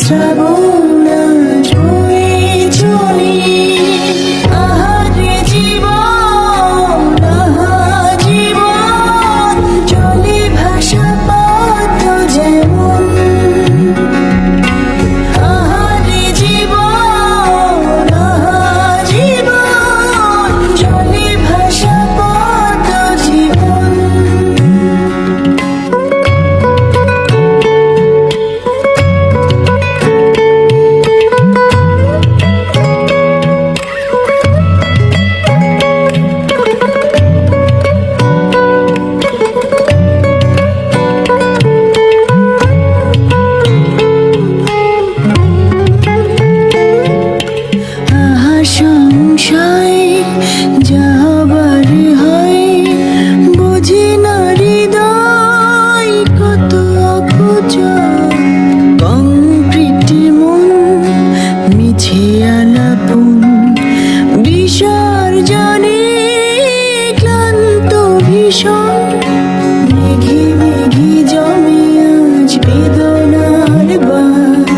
শ্রাবণ আজ বয়ে চলে। আহারে জীবন, আহা জীবন, চলে ভাষা পথ যেমন। আহারে জীবন, আহা জীবন, চলে ভাষা পথ জীবন। আহা সংশয় যাবার হয়, বুঝি না হৃদয় কত অকুচয়। কংক্রিট মন মিছে আলাপন, বিসর্জনে ক্লান্ত ভীষণ। মেঘে মেঘে জমে আজ বেদনার বাঁধ,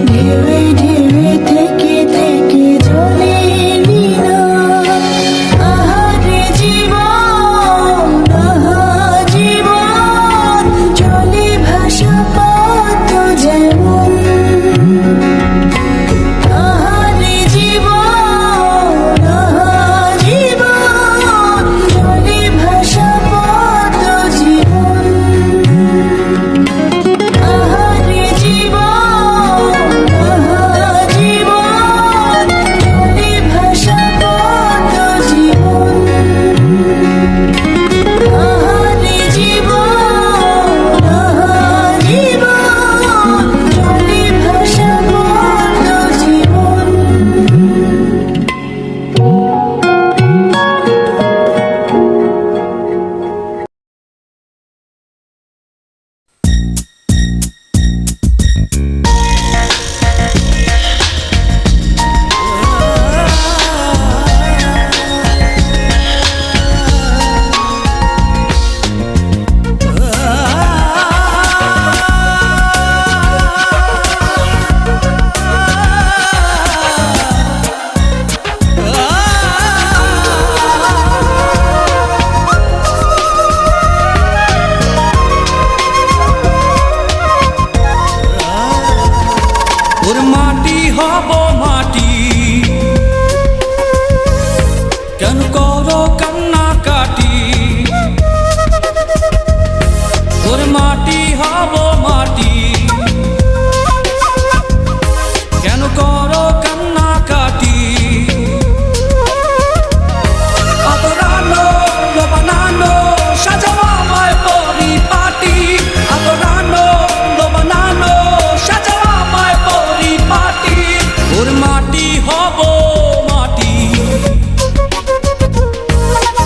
ঢেউয়ে ঢেউয়ে থেকে থেকে জলে লীনা। আহারে জীবন, আহা জীবন, চলে ভাষা পথ যেমন। আহারে জীবন, আহা জীবন, চলে ভাষা পথ জীবন। আহারে জীবন, আহা জীবন, চলে ভাষা পথ জীবন। আহারে জীবন, আহা জীবন, চলে ভাষা পথ জীবন। ওর মাটি হব মাটি, কেন করো কান্না কাটি। ওর মাটি হব মাটি, কেন করো কান্না কাটি। আদরানো বানানো সাজাও আমায় পরিপাটি। আদরানো বানানো সাজাও আমায় পরিপাটি। ওর মাটি হব মাটি,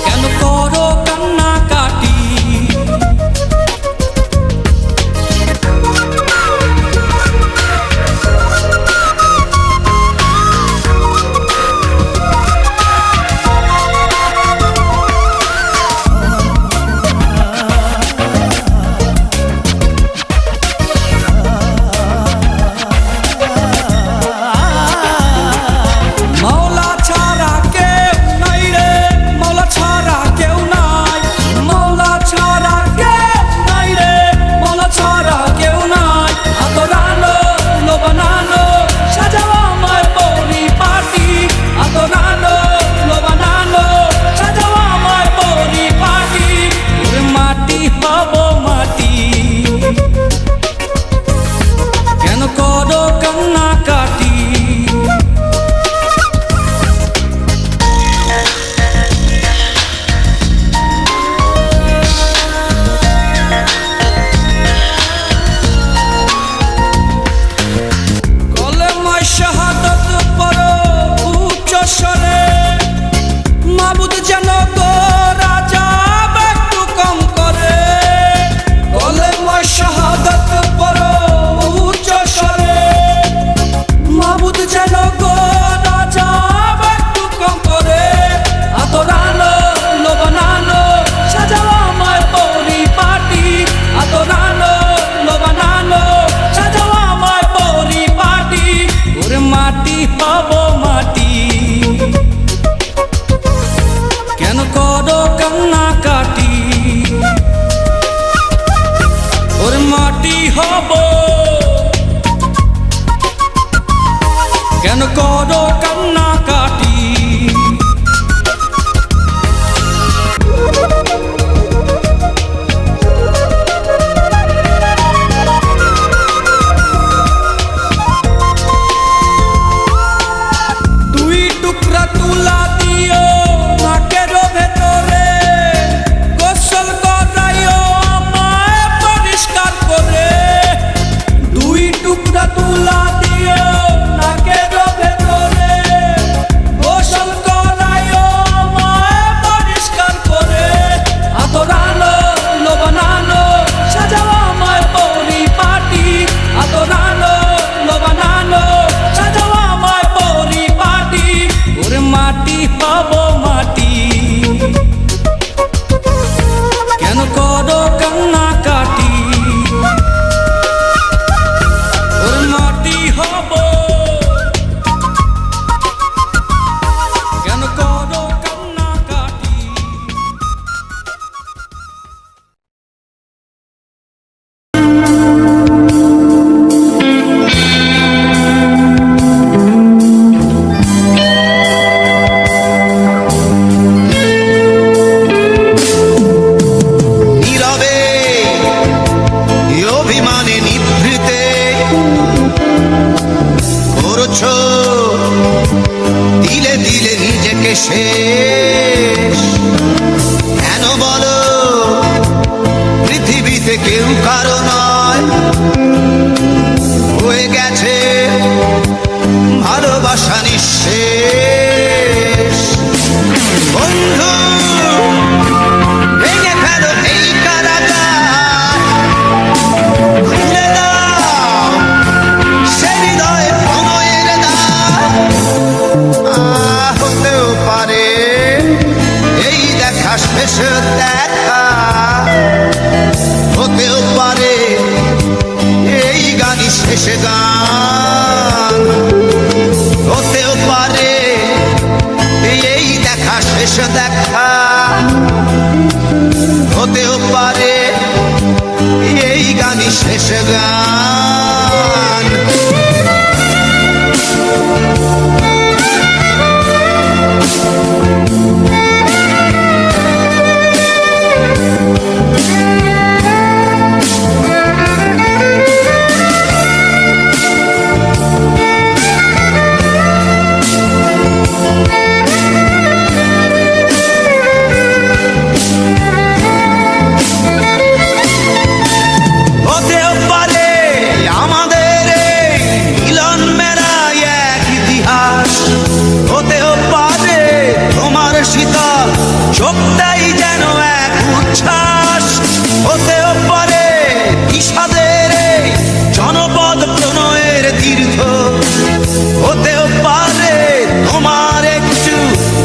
কেন করো কান্না কাটি। কেন করো কান্নাকাটি? দুই টুকরা তুলা দিও নাকের ভেতরে, গোসল করাইও আমায় পরিষ্কার করে। দুই টুকরা তুলা দিও নাকের ভেতরে, গোসল করাইও আমায় পরিষ্কার করে। আতরানো লোবানানো সাজাও আমায় পরিপাটি, আতরানো লোবানানো সাজাও আমায় পরিপাটি। ওরে মাটি হব মাটি, কেন করো কান্নাকাটি? ওরে মাটি হব, কেন করো কান্নাকাটি? নীরবে এই অভিমানে নিভৃতে করছো দিলে দিলে নিজেকে শেষ। কেন বলো পৃথিবীতে কেউ কারো নয়, হয়ে গেছে ভালোবাসা নিঃশেষ। বন্ধু ভেঙে ফেলো এই কারাগার, খুলে দাও সে হৃদয়ে প্রণয়ের দ্বার। হতেও পারে এই দেখা শেষ দেখা, হতেও পারে এই গানই শেষ গান, হতেও পারে এই দেখা শেষ দেখা, হতেও পারে এই গানই শেষ গান। হতেও পারে আমাদের এই মিলন মেলায় এক ইতিহাস, হতেও পারে তোমার শীতল চোখটাই যেন এক উচ্ছ্বাস, হতেও পারে বিষাদের এই জনপদ প্রণয়ের তীর্থ, হতেও পারে তোমার একটু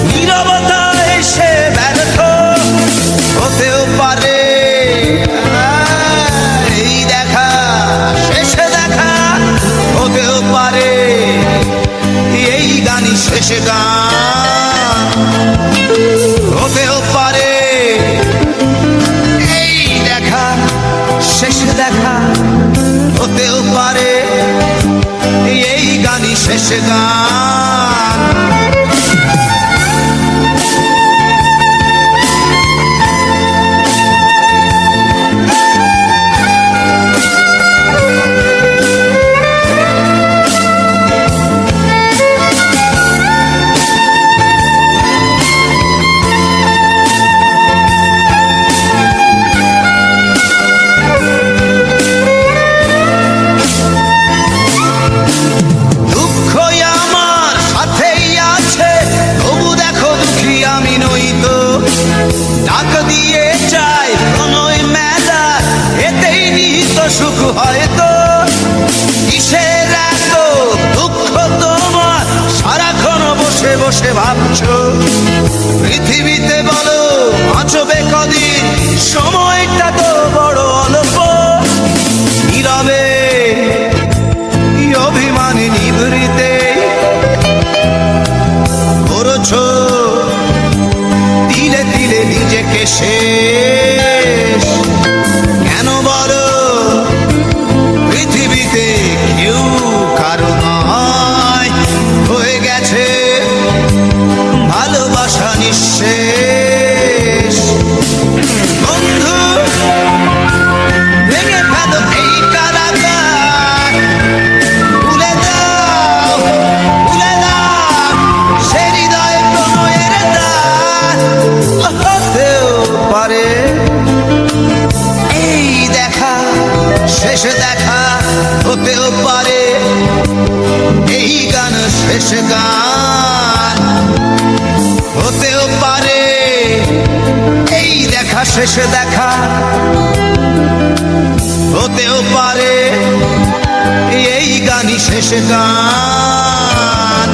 নীরবতা এসে ব্যর্থ, হতেও পারে এই দেখা শেষে দেখা, হতেও পারে এই গানই শেষ গান, হতেও পারে এই দেখা শেষ দেখা, হতেও পারে এই গানই শেষ গান। দুঃখই আমার সাথেই আছে, তবু দেখো দুঃখী আমি নই তো। ডাক দিয়ে চাই প্রণয় মেলা, এতেই নিহিত সুখ হয়তো। কিসের এত দুঃখ তোমার সারাক্ষণ বসে বসে ভাবছো? পৃথিবীতে বলো বাঁচবে কদিন, সময়টা তো বড় অল্প। নীরবে এই অভিমানী নিভৃতে করছো দিলে দিলে নিজেকে শেষ। কেন বলো পৃথিবীতে কেউ কারো নয়, গান হতেও পারে এই দেখা শেষে দেখা, হতেও পারে এই গানই শেষ গান।